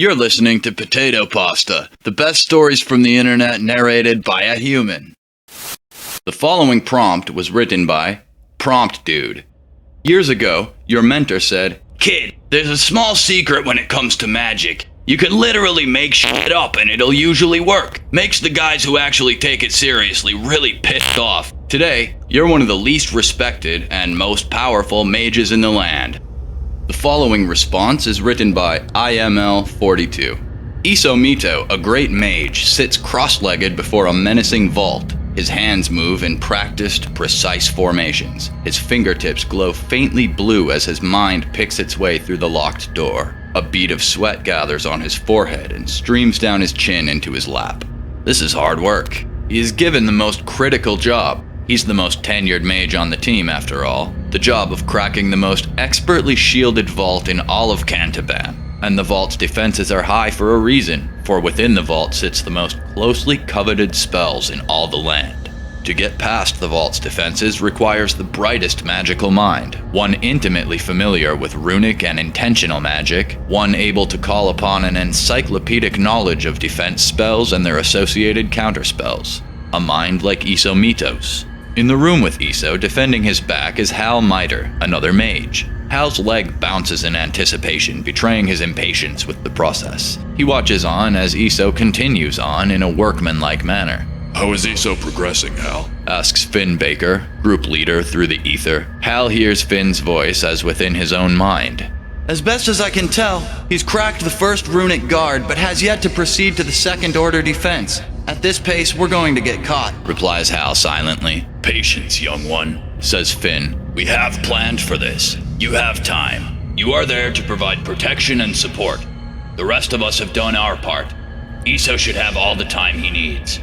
You're listening to Potato Pasta, the best stories from the internet narrated by a human. The following prompt was written by Prompt Dude. Years ago, your mentor said, "Kid, there's a small secret when it comes to magic. You can literally make shit up and it'll usually work. Makes the guys who actually take it seriously really pissed off. Today, you're one of the least respected and most powerful mages in the land." The following response is written by IML42. Isomito, a great mage, sits cross-legged before a menacing vault. His hands move in practiced, precise formations. His fingertips glow faintly blue as his mind picks its way through the locked door. A bead of sweat gathers on his forehead and streams down his chin into his lap. This is hard work. He is given the most critical job. He's the most tenured mage on the team, after all. The job of cracking the most expertly shielded vault in all of Cantaban. And the vault's defenses are high for a reason, for within the vault sits the most closely coveted spells in all the land. To get past the vault's defenses requires the brightest magical mind, one intimately familiar with runic and intentional magic, one able to call upon an encyclopedic knowledge of defense spells and their associated counterspells. A mind like Isomito's. In the room with Iso, defending his back, is Hal Miter, another mage. Hal's leg bounces in anticipation, betraying his impatience with the process. He watches on as Iso continues on in a workmanlike manner. "How is Iso progressing, Hal?" asks Finn Baker, group leader through the ether. Hal hears Finn's voice as within his own mind. "As best as I can tell, he's cracked the first runic guard, but has yet to proceed to the second order defense. At this pace, we're going to get caught," replies Hal silently. "Patience, young one," says Finn. "We have planned for this. You have time. You are there to provide protection and support. The rest of us have done our part. Iso should have all the time he needs,"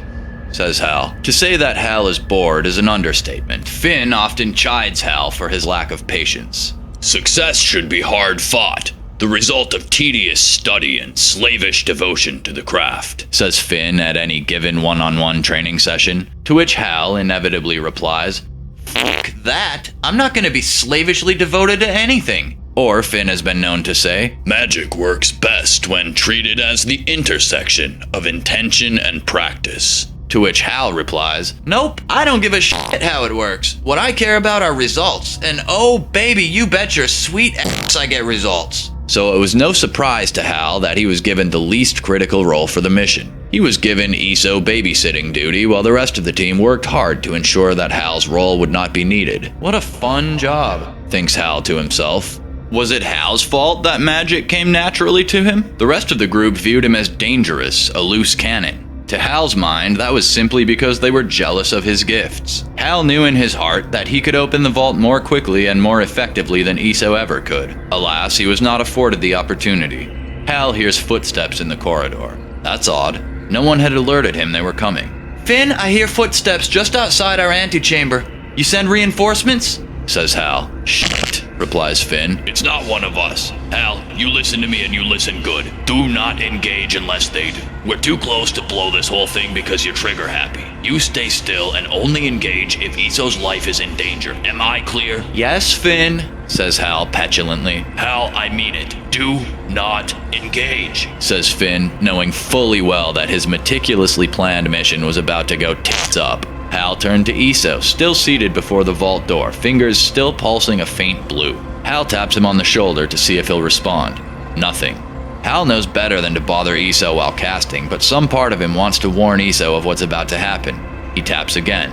says Hal. To say that Hal is bored is an understatement. Finn often chides Hal for his lack of patience. "Success should be hard fought, the result of tedious study and slavish devotion to the craft," says Finn at any given one-on-one training session, to which Hal inevitably replies, "Fuck that, I'm not going to be slavishly devoted to anything." Or Finn has been known to say, "Magic works best when treated as the intersection of intention and practice," to which Hal replies, "Nope, I don't give a shit how it works. What I care about are results, and oh baby, you bet your sweet ass I get results." So it was no surprise to Hal that he was given the least critical role for the mission. He was given Iso babysitting duty while the rest of the team worked hard to ensure that Hal's role would not be needed. What a fun job, thinks Hal to himself. Was it Hal's fault that magic came naturally to him? The rest of the group viewed him as dangerous, a loose cannon. To Hal's mind, that was simply because they were jealous of his gifts. Hal knew in his heart that he could open the vault more quickly and more effectively than Iso ever could. Alas, he was not afforded the opportunity. Hal hears footsteps in the corridor. That's odd. No one had alerted him they were coming. "Finn, I hear footsteps just outside our antechamber. You send reinforcements?" says Hal. "Shit," replies Finn. "It's not one of us. Hal, you listen to me and you listen good. Do not engage unless they do. We're too close to blow this whole thing because you're trigger happy. You stay still and only engage if Iso's life is in danger. Am I clear?" "Yes, Finn," says Hal petulantly. "Hal, I mean it. Do not engage," says Finn, knowing fully well that his meticulously planned mission was about to go tits up. Hal turned to Iso, still seated before the vault door, fingers still pulsing a faint blue. Hal taps him on the shoulder to see if he'll respond. Nothing. Hal knows better than to bother Iso while casting, but some part of him wants to warn Iso of what's about to happen. He taps again.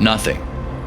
Nothing.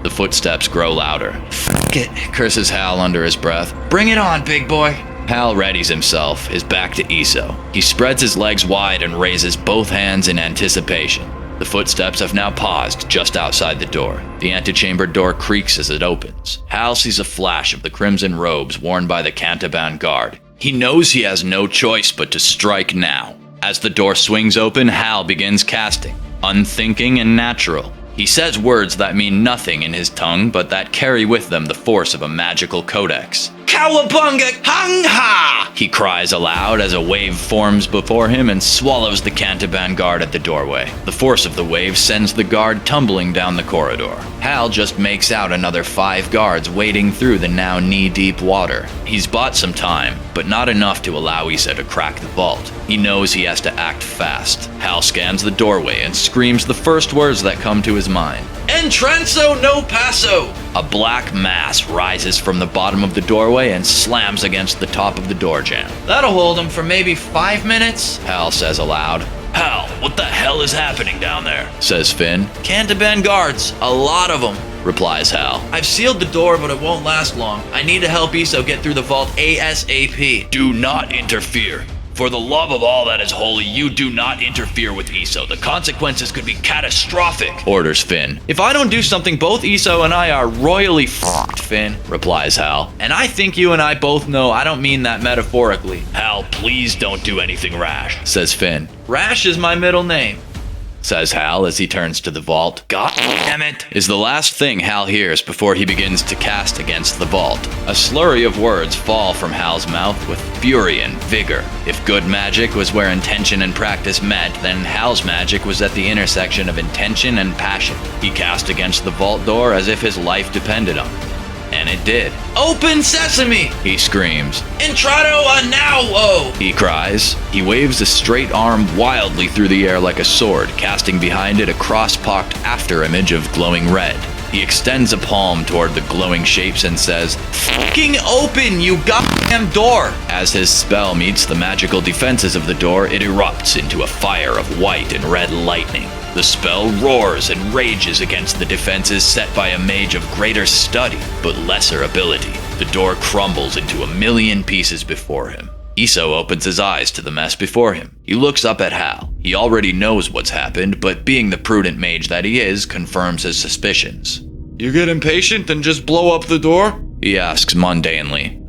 The footsteps grow louder. "Fuck it," curses Hal under his breath. "Bring it on, big boy." Hal readies himself, his back to Iso. He spreads his legs wide and raises both hands in anticipation. The footsteps have now paused just outside the door. The antechamber door creaks as it opens. Hal sees a flash of the crimson robes worn by the Cantaban guard. He knows he has no choice but to strike now. As the door swings open, Hal begins casting, unthinking and natural. He says words that mean nothing in his tongue, but that carry with them the force of a magical codex. Cowabunga! Hang ha! He cries aloud as a wave forms before him and swallows the Cantaban guard at the doorway. The force of the wave sends the guard tumbling down the corridor. Hal just makes out another 5 guards wading through the now knee-deep water. He's bought some time, but not enough to allow Issa to crack the vault. He knows he has to act fast. Hal scans the doorway and screams the first words that come to his mind. Entrenso no paso! A black mass rises from the bottom of the doorway and slams against the top of the door jamb. That'll hold him for maybe 5 minutes, Hal says aloud. Hal, what the hell is happening down there? Says Finn. Cantaban guards, a lot of them, replies Hal. I've sealed the door, but it won't last long. I need to help Iso get through the vault ASAP. Do not interfere. For the love of all that is holy, you do not interfere with Iso. The consequences could be catastrophic, orders Finn. If I don't do something, both Iso and I are royally f***ed, Finn, replies Hal. And I think you and I both know I don't mean that metaphorically. Hal, please don't do anything rash, says Finn. Rash is my middle name, says Hal as he turns to the vault. God damn it, is the last thing Hal hears before he begins to cast against the vault. A slurry of words fall from Hal's mouth with fury and vigor. If good magic was where intention and practice met, then Hal's magic was at the intersection of intention and passion. He cast against the vault door as if his life depended on it. And it did. Open sesame! He screams. Entrado a now-o! He cries. He waves a straight arm wildly through the air like a sword, casting behind it a cross-pocked after-image of glowing red. He extends a palm toward the glowing shapes and says, "Fucking open, you goddamn door!" As his spell meets the magical defenses of the door, it erupts into a fire of white and red lightning. The spell roars and rages against the defenses set by a mage of greater study, but lesser ability. The door crumbles into 1,000,000 pieces before him. Iso opens his eyes to the mess before him. He looks up at Hal. He already knows what's happened, but being the prudent mage that he is, confirms his suspicions. You get impatient and just blow up the door? He asks mundanely.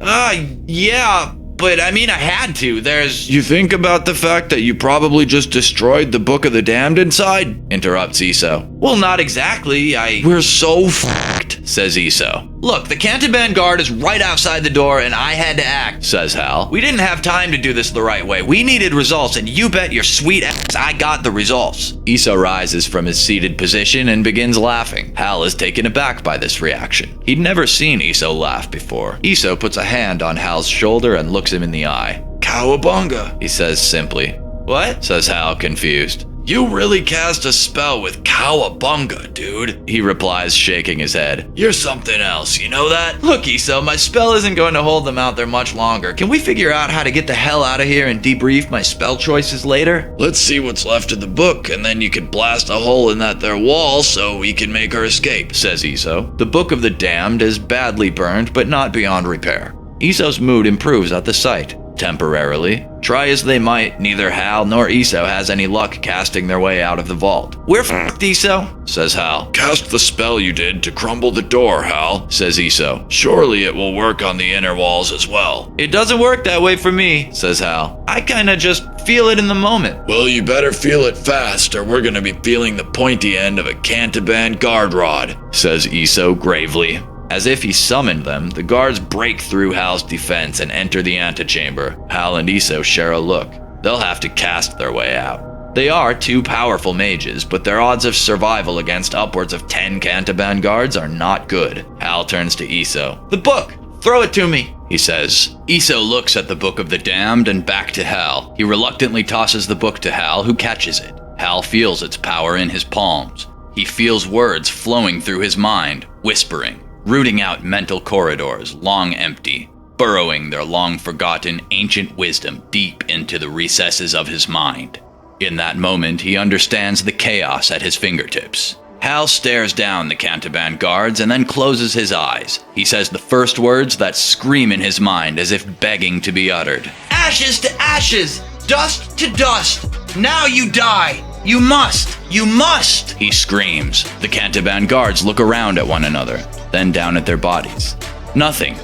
Yeah, but I mean I had to. You think about the fact that you probably just destroyed the Book of the Damned inside? Interrupts Iso. Well, not exactly. We're so fucked, says Iso. Look, the Cantaban guard is right outside the door and I had to act, says Hal. We didn't have time to do this the right way. We needed results and you bet your sweet ass I got the results. Iso rises from his seated position and begins laughing. Hal is taken aback by this reaction. He'd never seen Iso laugh before. Iso puts a hand on Hal's shoulder and looks him in the eye. Cowabunga, he says simply. What? Says Hal, confused. You really cast a spell with cowabunga, dude, he replies, shaking his head. You're something else, you know that? Look, Iso, my spell isn't going to hold them out there much longer. Can we figure out how to get the hell out of here and debrief my spell choices later? Let's see what's left of the book, and then you can blast a hole in that there wall so we can make her escape, says Iso. The Book of the Damned is badly burned, but not beyond repair. Iso's mood improves at the sight. Temporarily. Try as they might, neither Hal nor Iso has any luck casting their way out of the vault. We're f***ed, Iso, says Hal. Cast the spell you did to crumble the door, Hal, says Iso. Surely it will work on the inner walls as well. It doesn't work that way for me, says Hal. I kinda just feel it in the moment. Well, you better feel it fast, or we're gonna be feeling the pointy end of a Cantaban guard rod, says Iso gravely. As if he summoned them, the guards break through Hal's defense and enter the antechamber. Hal and Iso share a look. They'll have to cast their way out. They are 2 powerful mages, but their odds of survival against upwards of 10 Cantaban guards are not good. Hal turns to Iso. The book! Throw it to me, he says. Iso looks at the Book of the Damned and back to Hal. He reluctantly tosses the book to Hal, who catches it. Hal feels its power in his palms. He feels words flowing through his mind, whispering, rooting out mental corridors, long empty, burrowing their long-forgotten ancient wisdom deep into the recesses of his mind. In that moment, he understands the chaos at his fingertips. Hal stares down the Cantaban guards and then closes his eyes. He says the first words that scream in his mind as if begging to be uttered. Ashes to ashes, dust to dust. Now you die. You must. You must. He screams. The Cantaban guards look around at one another, then down at their bodies. Nothing.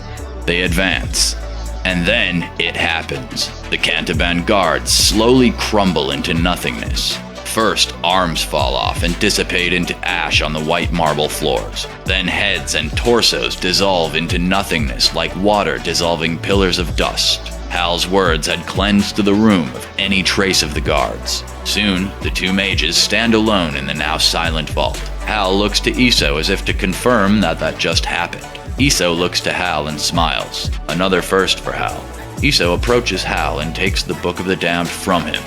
They advance. And then it happens. The Cantaban guards slowly crumble into nothingness, First, arms fall off and dissipate into ash on the white marble floors. Then heads and torsos dissolve into nothingness like water dissolving pillars of dust. Hal's words had cleansed the room of any trace of the guards. Soon, the two mages stand alone in the now silent vault. Hal looks to Iso as if to confirm that just happened. Iso looks to Hal and smiles. Another first for Hal. Iso approaches Hal and takes the Book of the Damned from him.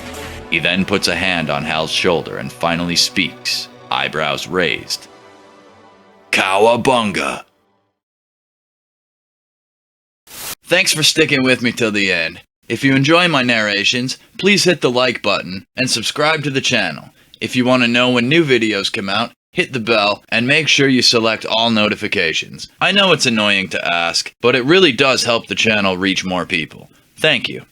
He then puts a hand on Hal's shoulder and finally speaks, eyebrows raised. Cowabunga! Thanks for sticking with me till the end. If you enjoy my narrations, please hit the like button and subscribe to the channel. If you want to know when new videos come out, hit the bell and make sure you select all notifications. I know it's annoying to ask, but it really does help the channel reach more people. Thank you.